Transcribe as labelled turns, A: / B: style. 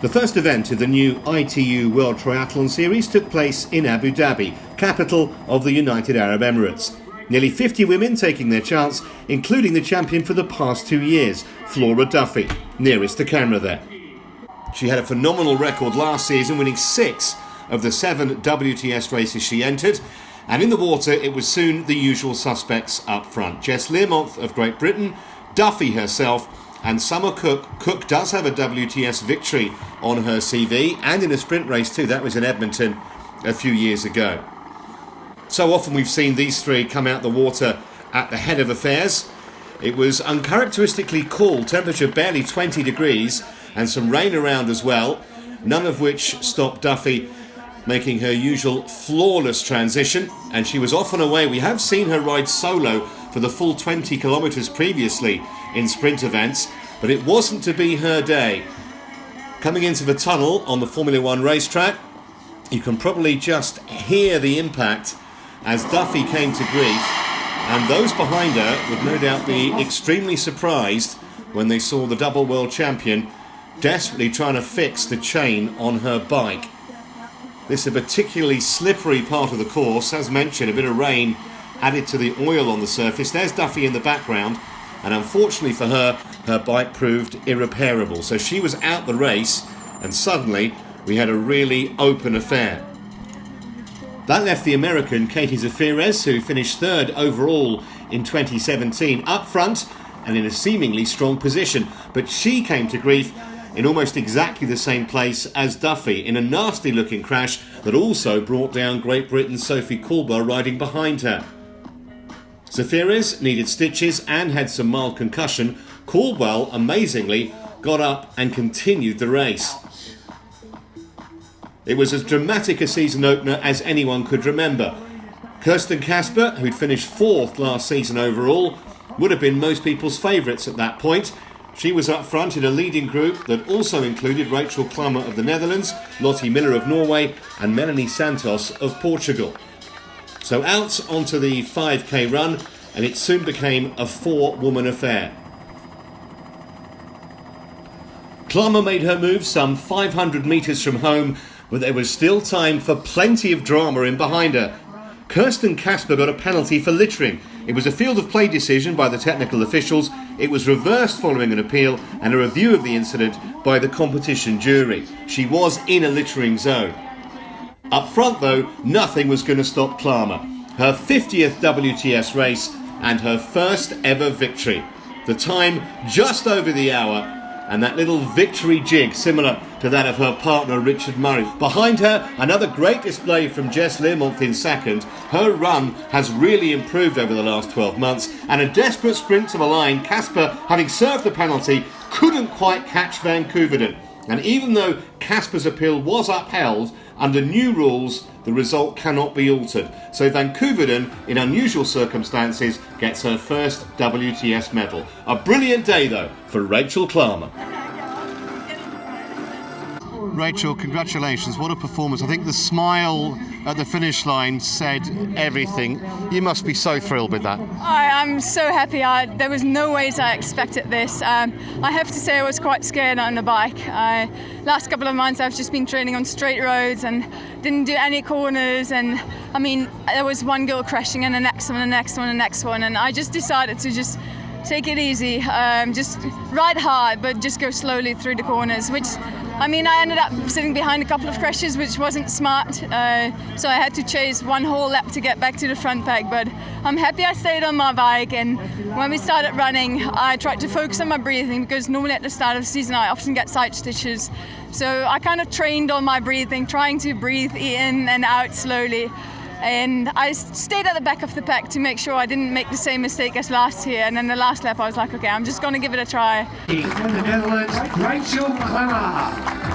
A: The first event of the new ITU World Triathlon Series took place in Abu Dhabi, capital of the United Arab Emirates. Nearly 50 women taking their chance, including the champion for the past 2 years, Flora Duffy, nearest to camera there. She had a phenomenal record last season, winning 6 of the 7 WTS races she entered. And in the water, it was soon the usual suspects up front. Jess Learmonth of Great Britain, Duffy herself, and Summer Cook. Cook does have a WTS victory on her CV, and in a sprint race too. That was in Edmonton a few years ago. So often we've seen these three come out the water at the head of affairs. It was uncharacteristically cool, temperature barely 20 degrees, and some rain around as well, none of which stopped Duffy making her usual flawless transition, and she was off and away. We have seen her ride solo for the full 20 kilometres previously in sprint events, but it wasn't to be her day. Coming into the tunnel on the Formula One racetrack, you can probably just hear the impact as Duffy came to grief, and those behind her would no doubt be extremely surprised when they saw the double world champion desperately trying to fix the chain on her bike. This is a particularly slippery part of the course. As mentioned, a bit of rain added to the oil on the surface. There's Duffy in the background, and unfortunately for her, her bike proved irreparable. So she was out the race, and suddenly we had a really open affair. That left the American Katie Zaferes, who finished 3rd overall in 2017, up front and in a seemingly strong position. But she came to grief in almost exactly the same place as Duffy, in a nasty looking crash that also brought down Great Britain's Sophie Coulbard riding behind her. Zaferes needed stitches and had some mild concussion. Coulbard, amazingly, got up and continued the race. It was as dramatic a season opener as anyone could remember. Kirsten Kasper, who'd finished 4th last season overall, would have been most people's favourites at that point. She was up front in a leading group that also included Rachel Klamer of the Netherlands, Lottie Miller of Norway, and Melanie Santos of Portugal. So out onto the 5k run, and it soon became a 4-woman affair. Klamer made her move some 500 metres from home, but there was still time for plenty of drama in behind her. Kirsten Kasper got a penalty for littering. It was a field of play decision by the technical officials. It was reversed following an appeal and a review of the incident by the competition jury. She was in a littering zone. Up front though, nothing was going to stop Klamer. Her 50th WTS race and her first ever victory. The time just over the hour, and that little victory jig similar to that of her partner Richard Murray. Behind her, another great display from Jess Learmonth in 2nd. Her run has really improved over the last 12 months, and a desperate sprint to the line. Kasper, having served the penalty, couldn't quite catch Van Koeverden. And even though Kasper's appeal was upheld, under new rules, the result cannot be altered. So Van Koeverden, in unusual circumstances, gets her first WTS medal. A brilliant day, though, for Rachel Klamer. Rachel, congratulations. What a performance. I think the smile at the finish line said everything. You must be so thrilled with that.
B: I'm so happy. There was no ways I expected this. I have to say I was quite scared on the bike. Last couple of months I've just been training on straight roads and didn't do any corners, and I mean there was one girl crashing and the next one, the next one, the next one, and I just decided to just take it easy, just ride hard but just go slowly through the corners, which I mean I ended up sitting behind a couple of crashes, which wasn't smart, so I had to chase one whole lap to get back to the front pack, but I'm happy I stayed on my bike. And when we started running I tried to focus on my breathing, because normally at the start of the season I often get side stitches, so I kind of trained on my breathing, trying to breathe in and out slowly. And I stayed at the back of the pack to make sure I didn't make the same mistake as last year. And then the last lap I was like, okay, I'm just going to give it a try.
C: From the Netherlands, Rachel Klamer.